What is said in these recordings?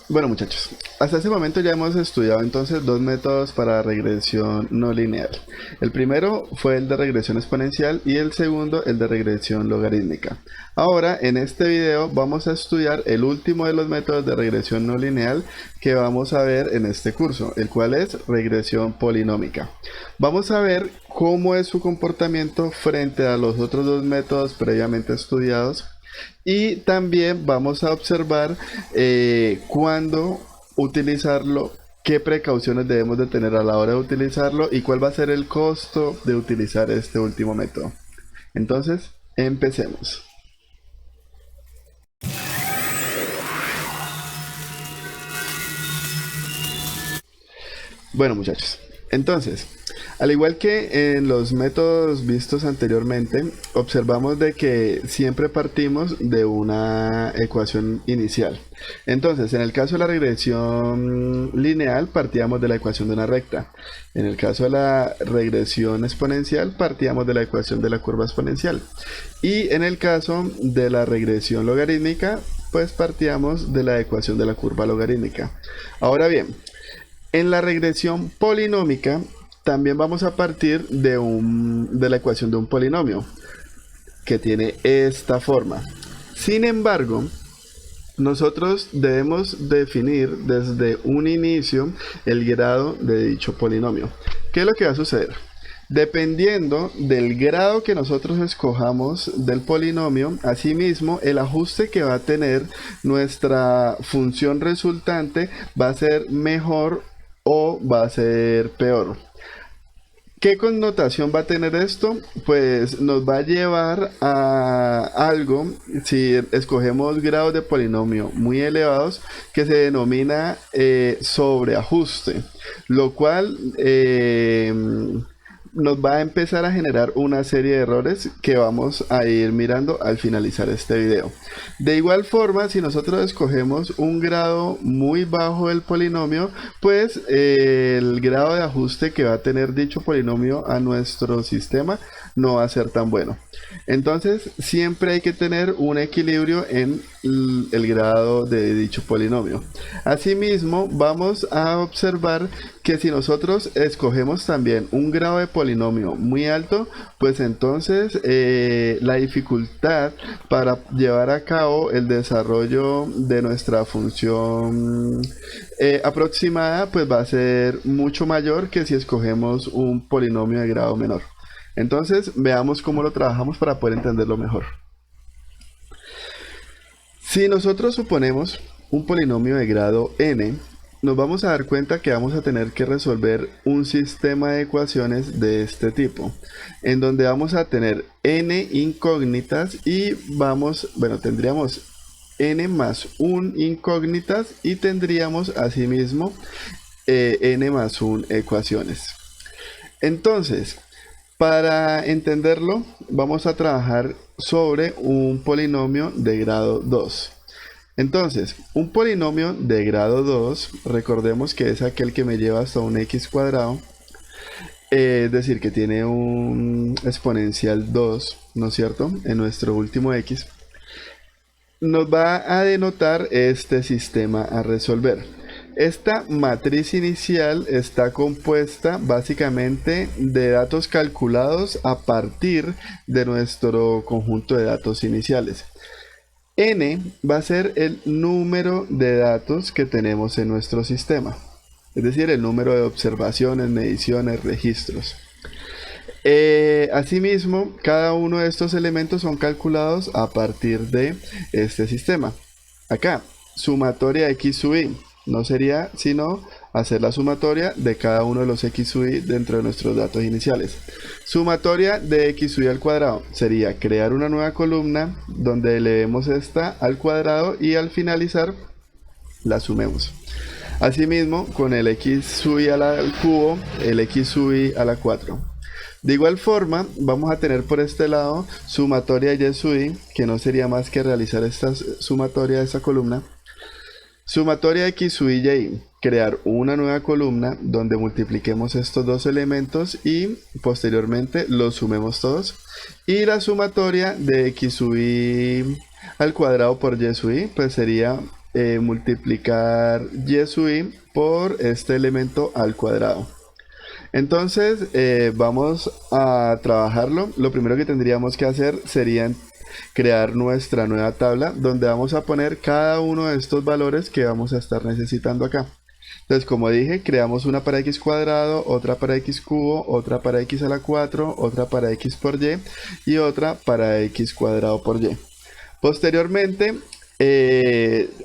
Bueno muchachos, hasta este momento ya hemos estudiado entonces dos métodos para regresión no lineal. El primero fue el de regresión exponencial y el segundo el de regresión logarítmica. Ahora en este video vamos a estudiar el último de los métodos de regresión no lineal que vamos a ver en este curso, el cual es regresión polinómica. Vamos a ver cómo es su comportamiento frente a los otros dos métodos previamente estudiados. Y también vamos a observar cuándo utilizarlo, qué precauciones debemos de tener a la hora de utilizarlo y cuál va a ser el costo de utilizar este último método. Entonces, empecemos. Bueno muchachos, entonces, al igual que en los métodos vistos anteriormente, observamos de que siempre partimos de una ecuación inicial. Entonces, en el caso de la regresión lineal, partíamos de la ecuación de una recta. En el caso de la regresión exponencial, partíamos de la ecuación de la curva exponencial. Y en el caso de la regresión logarítmica, pues partíamos de la ecuación de la curva logarítmica. Ahora bien, en la regresión polinómica también vamos a partir de la ecuación de un polinomio que tiene esta forma. Sin embargo, nosotros debemos definir desde un inicio el grado de dicho polinomio. ¿Qué es lo que va a suceder? Dependiendo del grado que nosotros escojamos del polinomio, asimismo el ajuste que va a tener nuestra función resultante va a ser mejor o va a ser peor. ¿Qué connotación va a tener esto? Pues nos va a llevar a algo, si escogemos grados de polinomio muy elevados, que se denomina sobreajuste, lo cual nos va a empezar a generar una serie de errores que vamos a ir mirando al finalizar este video. De igual forma, si nosotros escogemos un grado muy bajo del polinomio, pues el grado de ajuste que va a tener dicho polinomio a nuestro sistema no va a ser tan bueno. Entonces, siempre hay que tener un equilibrio en el grado de dicho polinomio. Asimismo, vamos a observar que si nosotros escogemos también un grado de polinomio muy alto, pues entonces la dificultad para llevar a cabo el desarrollo de nuestra función aproximada pues va a ser mucho mayor que si escogemos un polinomio de grado menor. Entonces veamos cómo lo trabajamos para poder entenderlo mejor. Si nosotros suponemos un polinomio de grado n, nos vamos a dar cuenta que vamos a tener que resolver un sistema de ecuaciones de este tipo, en donde vamos a tener n incógnitas y tendríamos n más 1 incógnitas y tendríamos asimismo n más 1 ecuaciones. Entonces, para entenderlo, vamos a trabajar sobre un polinomio de grado 2. Entonces, un polinomio de grado 2, recordemos que es aquel que me lleva hasta un x cuadrado, es decir, que tiene un exponencial 2, ¿no es cierto?, en nuestro último x, nos va a denotar este sistema a resolver. Esta matriz inicial está compuesta básicamente de datos calculados a partir de nuestro conjunto de datos iniciales. N va a ser el número de datos que tenemos en nuestro sistema, es decir, el número de observaciones, mediciones, registros. Asimismo, cada uno de estos elementos son calculados a partir de este sistema. Acá, sumatoria x sub i. No sería sino hacer la sumatoria de cada uno de los x sub i dentro de nuestros datos iniciales. Sumatoria de x sub i al cuadrado sería crear una nueva columna donde elevemos esta al cuadrado y al finalizar la sumemos. Asimismo, con el x sub i al cubo, el x sub i a la 4. De igual forma, vamos a tener por este lado sumatoria de y sub i, que no sería más que realizar esta sumatoria de esta columna. Sumatoria de x sub i y y, crear una nueva columna donde multipliquemos estos dos elementos y posteriormente los sumemos todos. Y la sumatoria de x sub i al cuadrado por y sub i, pues sería multiplicar y sub i por este elemento al cuadrado. Entonces vamos a trabajarlo. Lo primero que tendríamos que hacer sería crear nuestra nueva tabla donde vamos a poner cada uno de estos valores que vamos a estar necesitando acá. Entonces, como dije, creamos una para x cuadrado, otra para x cubo, otra para x a la 4, otra para x por y y otra para x cuadrado por y. Posteriormente,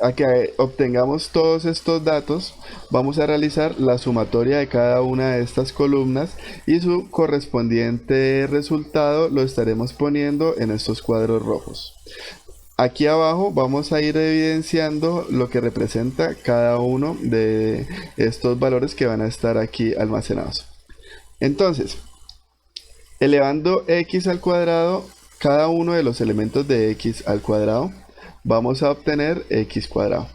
a que obtengamos todos estos datos, vamos a realizar la sumatoria de cada una de estas columnas y su correspondiente resultado lo estaremos poniendo en estos cuadros rojos. Aquí abajo vamos a ir evidenciando lo que representa cada uno de estos valores que van a estar aquí almacenados. Entonces, elevando x al cuadrado, cada uno de los elementos de x al cuadrado, vamos a obtener x cuadrado.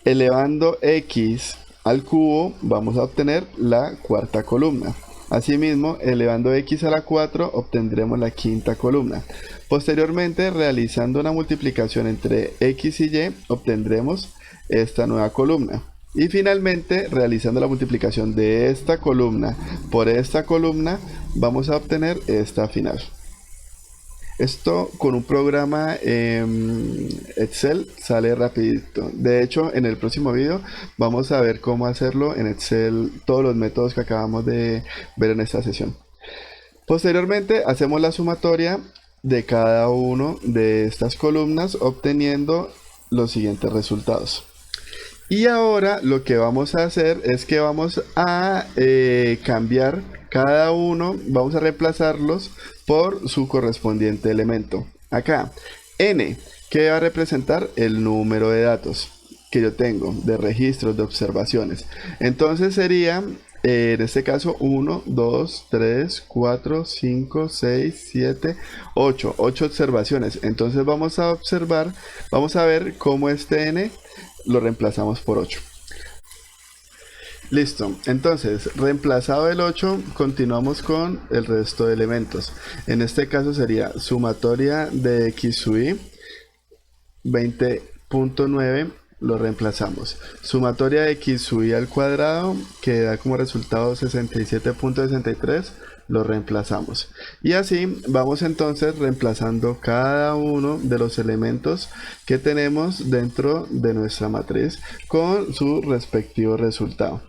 Elevando x al cubo, vamos a obtener la cuarta columna. Asimismo, elevando x a la 4, obtendremos la quinta columna. Posteriormente, realizando una multiplicación entre x y y, obtendremos esta nueva columna. Y finalmente, realizando la multiplicación de esta columna por esta columna, vamos a obtener esta final. Esto con un programa Excel sale rapidito. De hecho, en el próximo video vamos a ver cómo hacerlo en Excel, todos los métodos que acabamos de ver en esta sesión. Posteriormente hacemos la sumatoria de cada uno de estas columnas obteniendo los siguientes resultados. Y ahora lo que vamos a hacer es que vamos a cambiar cada uno, vamos a reemplazarlos por su correspondiente elemento. Acá, n, que va a representar el número de datos que yo tengo, de registros, de observaciones. Entonces sería, en este caso, 1, 2, 3, 4, 5, 6, 7, 8. 8 observaciones. Entonces vamos a observar, vamos a ver cómo este n lo reemplazamos por 8. Listo, entonces reemplazado el 8, continuamos con el resto de elementos. En este caso sería sumatoria de x sub i, 20.9, lo reemplazamos. Sumatoria de x sub i al cuadrado, que da como resultado 67.63, lo reemplazamos. Y así vamos entonces reemplazando cada uno de los elementos que tenemos dentro de nuestra matriz con su respectivo resultado.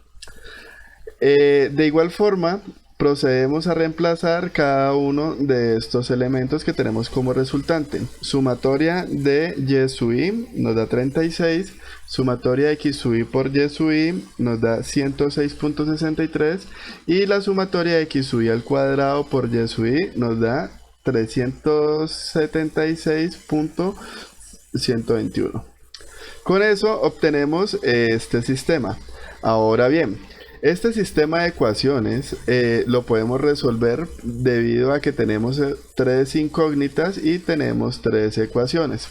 De igual forma, procedemos a reemplazar cada uno de estos elementos que tenemos como resultante. Sumatoria de y sub i nos da 36, sumatoria de x sub i por y sub i nos da 106.63 y la sumatoria de x sub i al cuadrado por y sub i nos da 376.121. Con eso obtenemos este sistema. Ahora bien, este sistema de ecuaciones lo podemos resolver debido a que tenemos 3 incógnitas y tenemos 3 ecuaciones.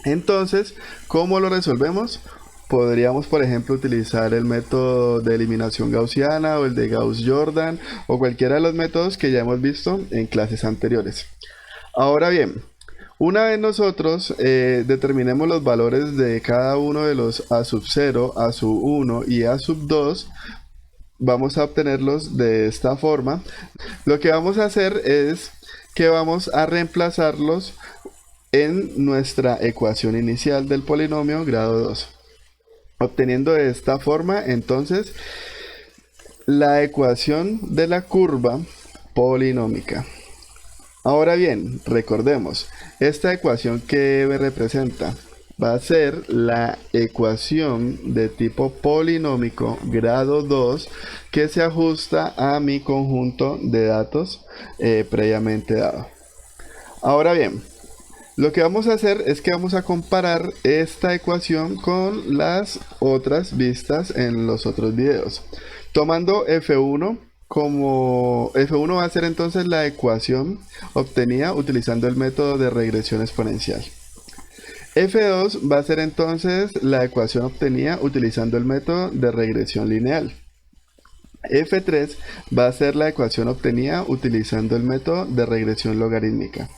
Entonces, ¿cómo lo resolvemos? Podríamos, por ejemplo, utilizar el método de eliminación gaussiana o el de Gauss-Jordan o cualquiera de los métodos que ya hemos visto en clases anteriores. Ahora bien, una vez nosotros determinemos los valores de cada uno de los a sub 0, a sub 1 y a sub 2, vamos a obtenerlos de esta forma. Lo que vamos a hacer es que vamos a reemplazarlos en nuestra ecuación inicial del polinomio grado 2. Obteniendo de esta forma, entonces, la ecuación de la curva polinómica. Ahora bien, recordemos, esta ecuación que me representa va a ser la ecuación de tipo polinómico grado 2 que se ajusta a mi conjunto de datos previamente dado. Ahora bien, lo que vamos a hacer es que vamos a comparar esta ecuación con las otras vistas en los otros videos. Tomando F1 como F1 va a ser entonces la ecuación obtenida utilizando el método de regresión exponencial. F2 va a ser entonces la ecuación obtenida utilizando el método de regresión lineal. F3 va a ser la ecuación obtenida utilizando el método de regresión logarítmica.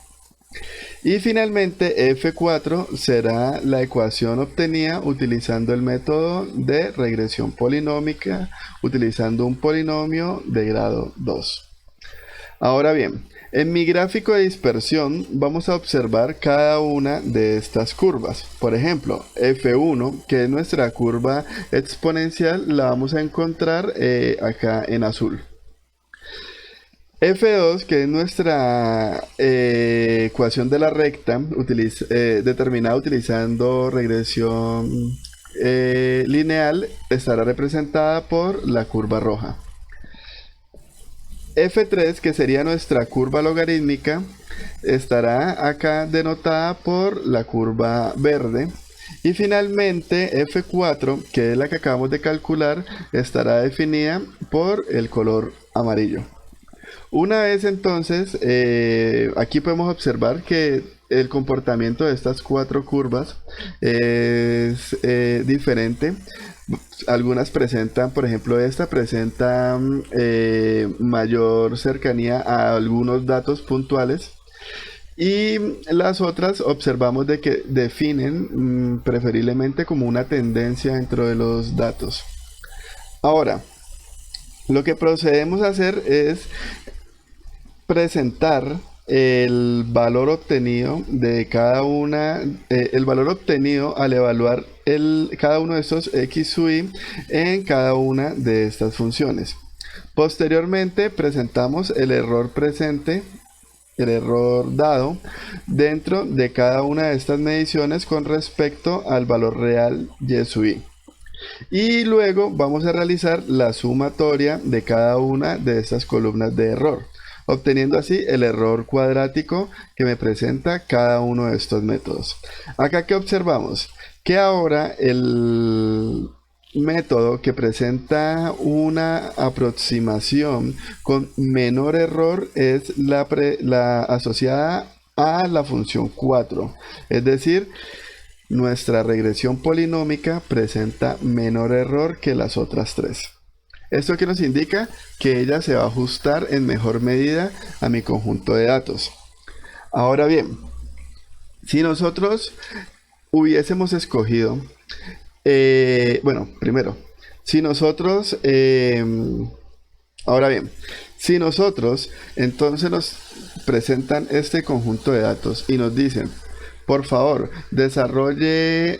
Y finalmente F4 será la ecuación obtenida utilizando el método de regresión polinómica, utilizando un polinomio de grado 2. Ahora bien, en mi gráfico de dispersión vamos a observar cada una de estas curvas. Por ejemplo, F1, que es nuestra curva exponencial, la vamos a encontrar acá en azul. F2, que es nuestra ecuación de la recta, determinada utilizando regresión lineal, estará representada por la curva roja. F3, que sería nuestra curva logarítmica, estará acá denotada por la curva verde. Y finalmente F4, que es la que acabamos de calcular, estará definida por el color amarillo. Una vez entonces, aquí podemos observar que el comportamiento de estas cuatro curvas es diferente. Algunas presentan, por ejemplo, esta presenta mayor cercanía a algunos datos puntuales. Y las otras observamos de que definen preferiblemente como una tendencia dentro de los datos. Ahora, lo que procedemos a hacer es presentar el valor obtenido de cada una, el valor obtenido al evaluar cada uno de estos x sub y en cada una de estas funciones. Posteriormente presentamos el error presente, el error dado dentro de cada una de estas mediciones con respecto al valor real y sub i. Y luego vamos a realizar la sumatoria de cada una de estas columnas de error, obteniendo así el error cuadrático que me presenta cada uno de estos métodos. Acá que observamos que ahora el método que presenta una aproximación con menor error es la asociada a la función 4, es decir, nuestra regresión polinómica presenta menor error que las otras tres. ¿Esto que nos indica? Que ella se va a ajustar en mejor medida a mi conjunto de datos. Ahora bien, si nosotros hubiésemos escogido, primero, si nosotros, ahora bien, si nosotros entonces nos presentan este conjunto de datos y nos dicen, por favor, desarrolle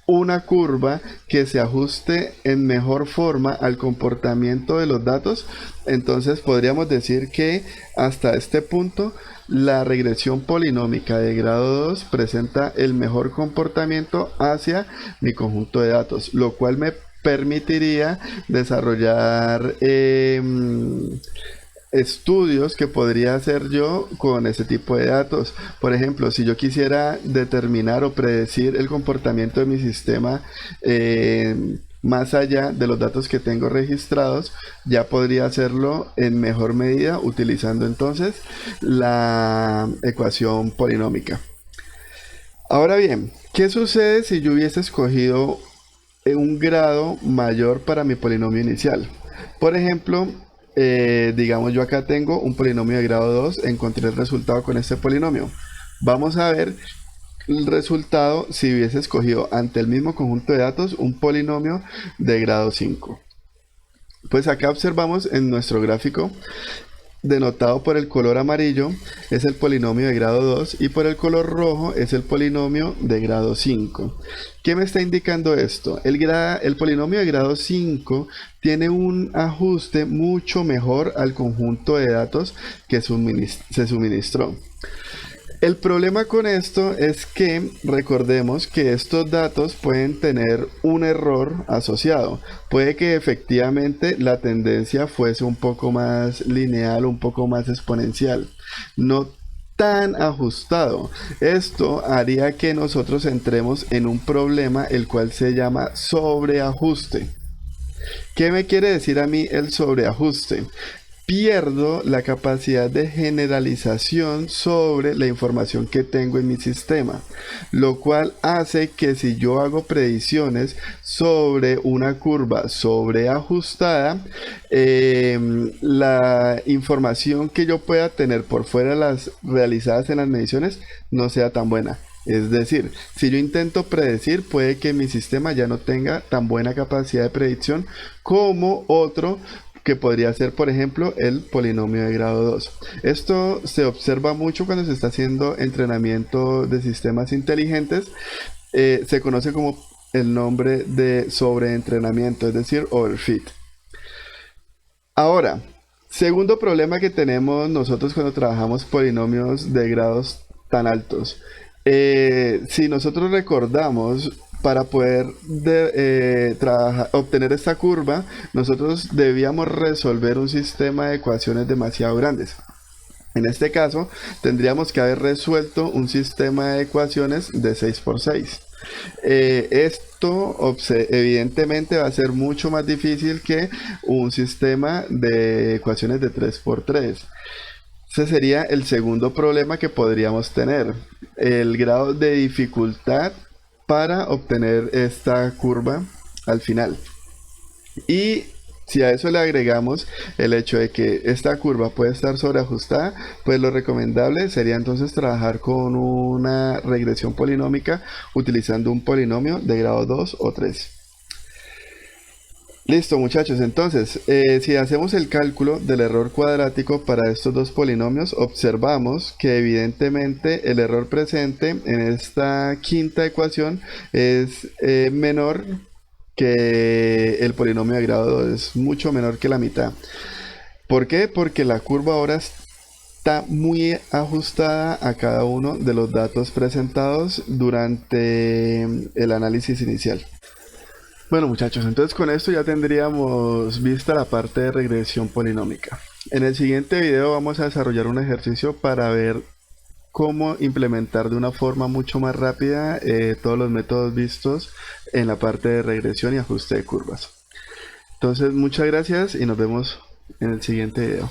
una curva que se ajuste en mejor forma al comportamiento de los datos, entonces podríamos decir que hasta este punto la regresión polinómica de grado 2 presenta el mejor comportamiento hacia mi conjunto de datos, lo cual me permitiría desarrollar estudios que podría hacer yo con ese tipo de datos. Por ejemplo, si yo quisiera determinar o predecir el comportamiento de mi sistema más allá de los datos que tengo registrados, ya podría hacerlo en mejor medida utilizando entonces la ecuación polinómica. Ahora bien, ¿qué sucede si yo hubiese escogido un grado mayor para mi polinomio inicial? Por ejemplo, digamos yo acá tengo un polinomio de grado 2, encontré el resultado con este polinomio. Vamos a ver el resultado si hubiese escogido ante el mismo conjunto de datos un polinomio de grado 5. Pues acá observamos en nuestro gráfico, denotado por el color amarillo, es el polinomio de grado 2 y por el color rojo es el polinomio de grado 5. ¿Qué me está indicando esto? El polinomio de grado 5 tiene un ajuste mucho mejor al conjunto de datos que se suministró. El problema con esto es que recordemos que estos datos pueden tener un error asociado. Puede que efectivamente la tendencia fuese un poco más lineal, un poco más exponencial, no tan ajustado. Esto haría que nosotros entremos en un problema el cual se llama sobreajuste. ¿Qué me quiere decir a mí el sobreajuste? pierdo la capacidad de generalización sobre la información que tengo en mi sistema, lo cual hace que si yo hago predicciones sobre una curva sobreajustada, la información que yo pueda tener por fuera de las realizadas en las mediciones no sea tan buena. Es decir, si yo intento predecir, puede que mi sistema ya no tenga tan buena capacidad de predicción como otro que podría ser, por ejemplo, el polinomio de grado 2. Esto se observa mucho cuando se está haciendo entrenamiento de sistemas inteligentes. Se conoce como el nombre de sobreentrenamiento, es decir, overfit. Ahora, segundo problema que tenemos nosotros cuando trabajamos polinomios de grados tan altos. Si nosotros recordamos, para poder obtener esta curva, nosotros debíamos resolver un sistema de ecuaciones demasiado grandes. En este caso, tendríamos que haber resuelto un sistema de ecuaciones de 6 por 6. Esto evidentemente va a ser mucho más difícil que un sistema de ecuaciones de 3 por 3. Ese sería el segundo problema que podríamos tener, el grado de dificultad para obtener esta curva al final. Y si a eso le agregamos el hecho de que esta curva puede estar sobreajustada, pues lo recomendable sería entonces trabajar con una regresión polinómica utilizando un polinomio de grado 2 o 3. Listo, muchachos, entonces si hacemos el cálculo del error cuadrático para estos dos polinomios, observamos que evidentemente el error presente en esta quinta ecuación es menor que el polinomio de grado 2, es mucho menor que la mitad. ¿Por qué? Porque la curva ahora está muy ajustada a cada uno de los datos presentados durante el análisis inicial. Bueno, muchachos, entonces con esto ya tendríamos vista la parte de regresión polinómica. En el siguiente video vamos a desarrollar un ejercicio para ver cómo implementar de una forma mucho más rápida todos los métodos vistos en la parte de regresión y ajuste de curvas. Entonces, muchas gracias y nos vemos en el siguiente video.